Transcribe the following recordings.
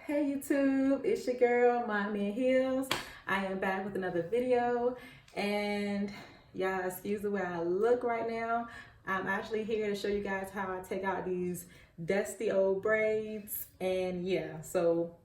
Hey YouTube, it's your girl, Mommy in Heels. I am back with another video, and y'all excuse the way I look right now. I'm actually here to show you guys how I take out these dusty old braids, and yeah, so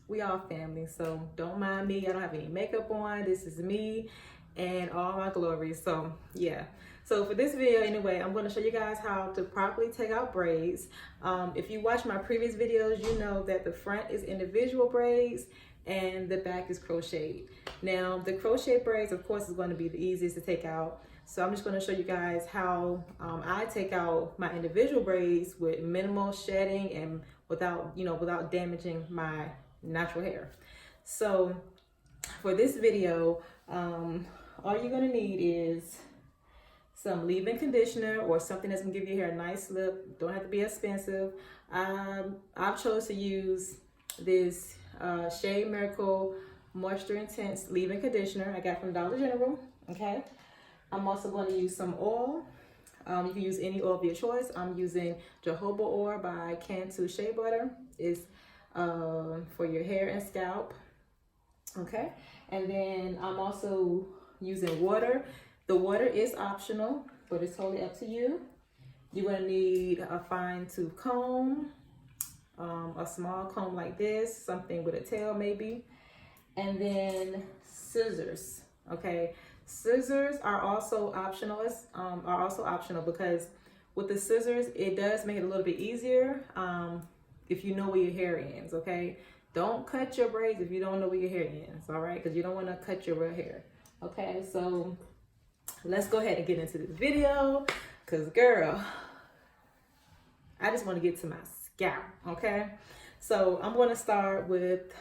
we all family, so don't mind me. I don't have any makeup on. This is me and all my glory. So yeah, so for this video anyway, I'm going to show you guys how to properly take out braids. If you watch my previous videos, you know that the front is individual braids and the back is crocheted. Now the crochet braids, of course, is going to be the easiest to take out. So I'm just going to show you guys how I take out my individual braids with minimal shedding and without damaging my natural hair. So for this video, all you're going to need is some leave-in conditioner or something that's gonna give your hair a nice look. Don't have to be expensive. I've chose to use this Shea Miracle Moisture Intense leave-in conditioner I got from Dollar General. Okay. I'm also going to use some oil. You can use any oil of your choice. I'm using jojoba oil by Cantu Shea Butter. It's for your hair and scalp. Okay. And then I'm also using water. The water is optional, but it's totally up to you. You're gonna need a fine tooth comb, a small comb like this, something with a tail maybe, and then scissors. Okay, scissors are also optional. Because with the scissors, it does make it a little bit easier if you know where your hair ends. Okay, don't cut your braids if you don't know where your hair ends. All right, because you don't want to cut your real hair. Okay, so let's go ahead and get into this video, because girl, I just want to get to my scalp. Okay, so I'm going to start with,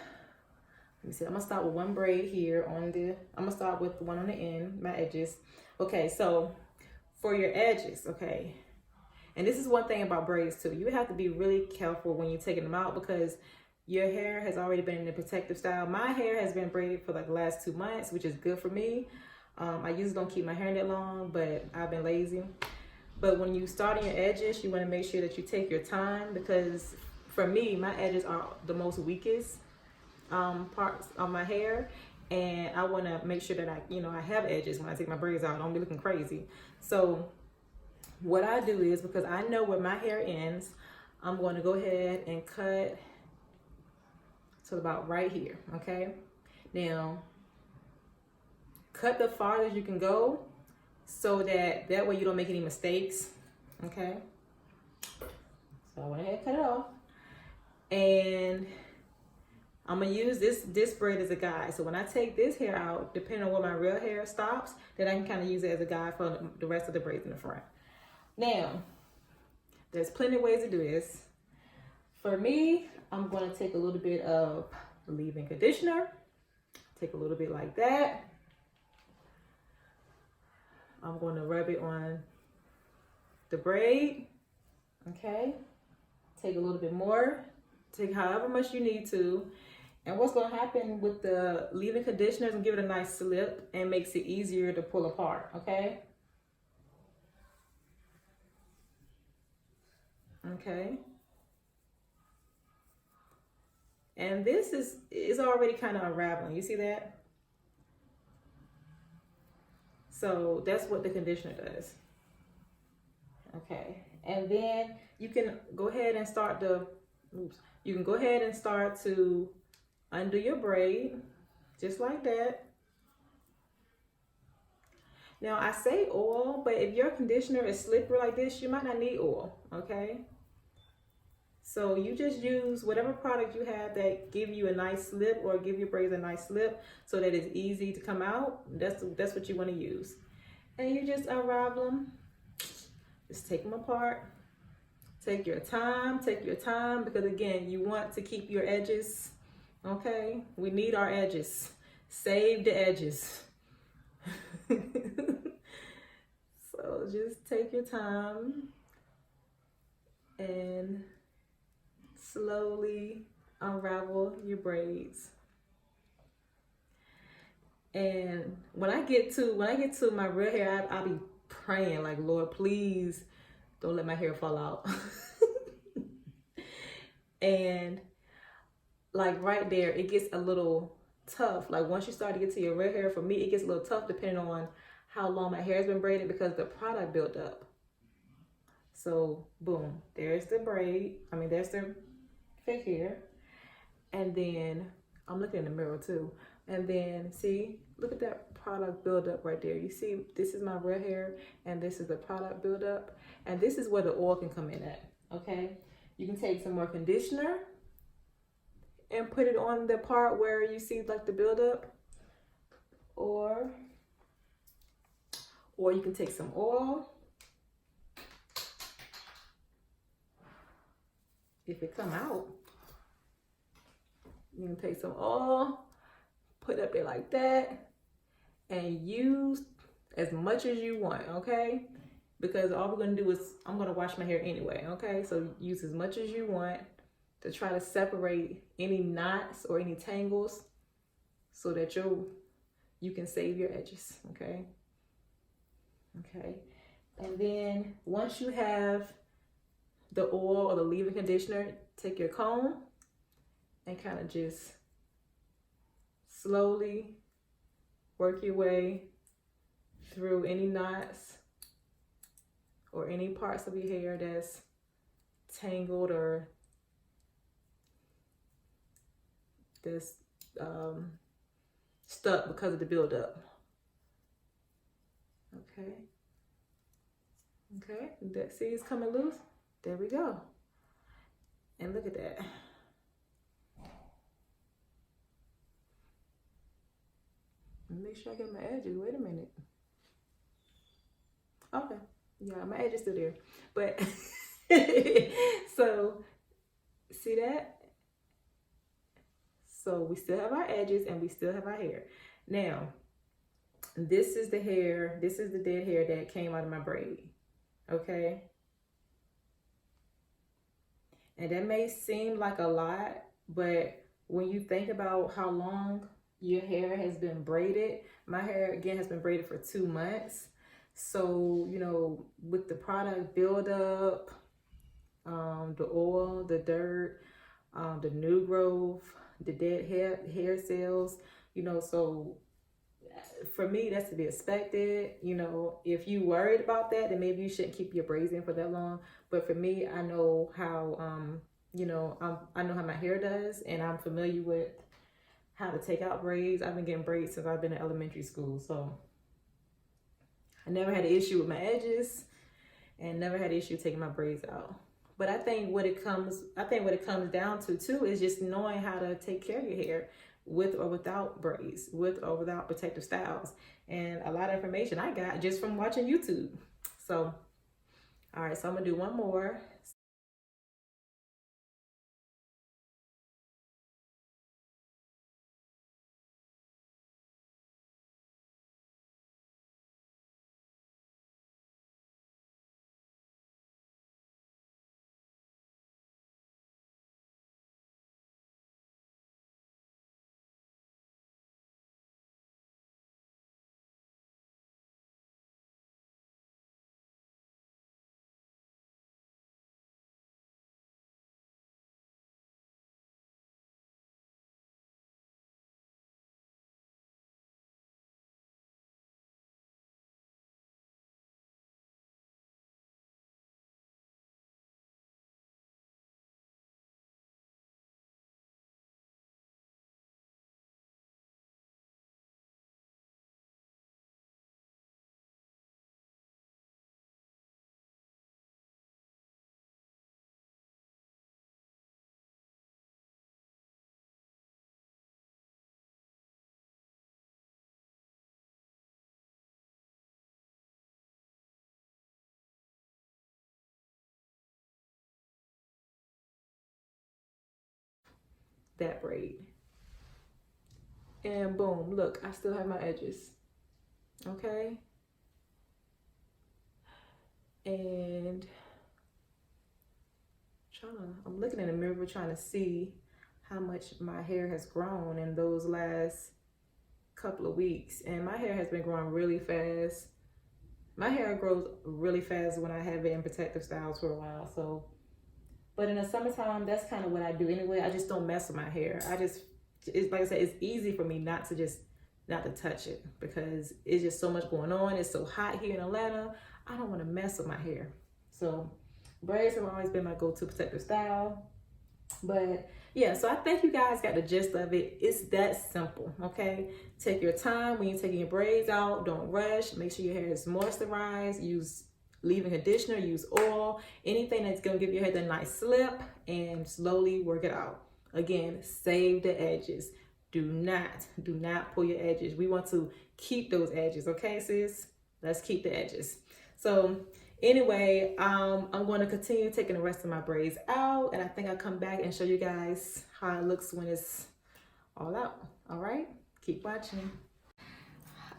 let me see, I'm going to start with one braid here I'm going to start with the one on the end, my edges. Okay, so for your edges, okay, and this is one thing about braids too, you have to be really careful when you're taking them out, because your hair has already been in the protective style. My hair has been braided for like the last 2 months, which is good for me. I usually don't keep my hair that long, but I've been lazy. But when you start on your edges, you want to make sure that you take your time, because for me, my edges are the most weakest parts of my hair, and I want to make sure that I have edges when I take my braids out. I don't be looking crazy. So what I do is, because I know where my hair ends, I'm going to go ahead and cut to about right here. Okay, now cut the farthest you can go, so that way you don't make any mistakes. Okay, so I went ahead and cut it off, and I'm gonna use this braid as a guide. So when I take this hair out, depending on where my real hair stops, then I can kind of use it as a guide for the rest of the braids in the front. Now, there's plenty of ways to do this. For me, I'm going to take a little bit of leave-in conditioner, take a little bit like that. I'm going to rub it on the braid. Okay, take a little bit more, take however much you need to. And what's going to happen with the leave-in conditioner is give it a nice slip and makes it easier to pull apart. Okay, okay, and this is already kind of unraveling. You see that? So that's what the conditioner does. Okay, and then you can go ahead and start to undo your braid, just like that. Now I say oil, but if your conditioner is slippery like this, you might not need oil. Okay, so you just use whatever product you have that give you a nice slip, or give your braids a nice slip, so that it's easy to come out. That's what you want to use. And you just unravel them. Just take them apart. Take your time, because again, you want to keep your edges. Okay, we need our edges. Save the edges. So just take your time and slowly unravel your braids. And when I get to my real hair, I'll be praying like, Lord, please don't let my hair fall out. And like right there, it gets a little tough. Like once you start to get to your real hair, for me, it gets a little tough depending on how long my hair has been braided because the product built up. So boom, there's the braid. I mean, there's the fake hair. And then I'm looking in the mirror too. And then see, look at that product buildup right there. You see, this is my real hair and this is the product buildup. And this is where the oil can come in at, okay? You can take some more conditioner and put it on the part where you see like the buildup, or you can take some oil. If it come out, you can take some oil, put it up there like that, and use as much as you want, okay? Because all we're gonna do is, I'm gonna wash my hair anyway, okay? So use as much as you want to try to separate any knots or any tangles so that you can save your edges, okay? Okay, and then once you have the oil or the leave-in conditioner, take your comb and kind of just slowly work your way through any knots or any parts of your hair that's tangled or that's stuck because of the buildup. Okay. Okay, that see it's coming loose. There we go. And look at that. Make sure I get my edges. Wait a minute. Okay. Yeah, my edge is still there. But so see that? So we still have our edges and we still have our hair. Now, this is the hair, this is the dead hair that came out of my braid. Okay. And that may seem like a lot, but when you think about how long your hair has been braided, my hair again has been braided for 2 months. So, you know, with the product buildup, the oil, the dirt, the new growth, the dead hair cells, you know, so for me, that's to be expected. You know, if you worried about that, then maybe you shouldn't keep your braids in for that long. But for me, I know how, you know, I know how my hair does, and I'm familiar with how to take out braids. I've been getting braids since I've been in elementary school. So I never had an issue with my edges and never had an issue taking my braids out. But I think what it comes down to too is just knowing how to take care of your hair with or without braids, with or without protective styles. And a lot of information I got just from watching YouTube. So, all right, so I'm gonna do one more. That braid. And boom, look, I still have my edges. Okay. And I'm looking in the mirror trying to see how much my hair has grown in those last couple of weeks. And my hair has been growing really fast. My hair grows really fast when I have it in protective styles for a while. So But in the summertime, that's kind of what I do anyway. I just don't mess with my hair. It's like I said, it's easy for me not to touch it because it's just so much going on. It's so hot here in Atlanta. I don't want to mess with my hair. So braids have always been my go-to protective style. But yeah, so I think you guys got the gist of it. It's that simple, okay? Take your time when you're taking your braids out. Don't rush. Make sure your hair is moisturized. Use leave-in conditioner, use oil, anything that's gonna give your hair that nice slip, and slowly work it out. Again, save the edges. Do not pull your edges. We want to keep those edges, okay, sis? Let's keep the edges. So anyway, I'm going to continue taking the rest of my braids out, and I think I'll come back and show you guys how it looks when it's all out. All right, keep watching.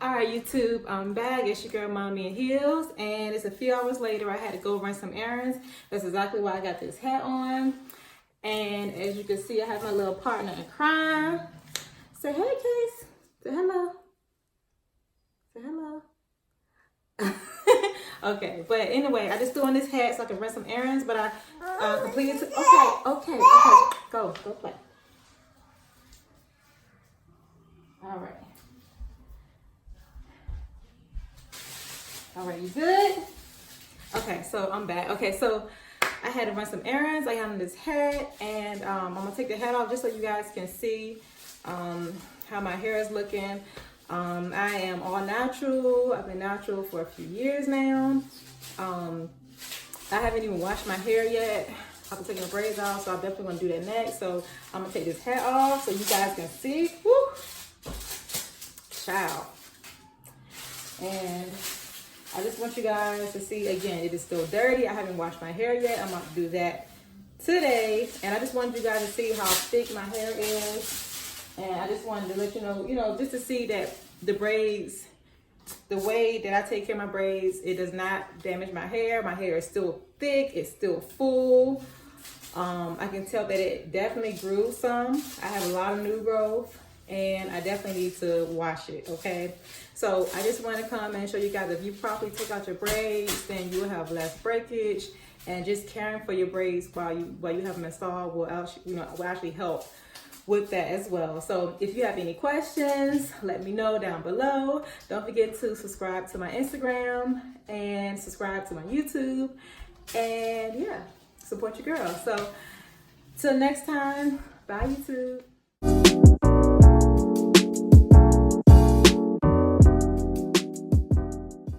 All right, YouTube, I'm back. It's your girl, Mommy in Heels, and it's a few hours later. I had to go run some errands. That's exactly why I got this hat on. And as you can see, I have my little partner in crime. Say hey, Case. Say hello. Say hello. Okay, but anyway, I just threw on this hat so I can run some errands, but I completed. Okay. Go play. All right. All right, you good? Okay, so I'm back. Okay, so I had to run some errands. I got on this hat, and I'm gonna take the hat off just so you guys can see how my hair is looking. I am all natural. I've been natural for a few years now. I haven't even washed my hair yet. I've been taking the braids off, so I'm definitely gonna do that next. So I'm gonna take this hat off so you guys can see. Woo! Child. And I just want you guys to see, again, it is still dirty. I haven't washed my hair yet. I'm about to do that today. And I just wanted you guys to see how thick my hair is. And I just wanted to let you know, just to see that the braids, the way that I take care of my braids, it does not damage my hair. My hair is still thick. It's still full. I can tell that it definitely grew some. I have a lot of new growth. And I definitely need to wash it, okay? So I just want to come and show you guys, if you properly take out your braids, then you will have less breakage, and just caring for your braids while you have them installed will actually help with that as well. So if you have any questions, let me know down below. Don't forget to subscribe to my Instagram and subscribe to my YouTube, and yeah, support your girl. So till next time, bye YouTube.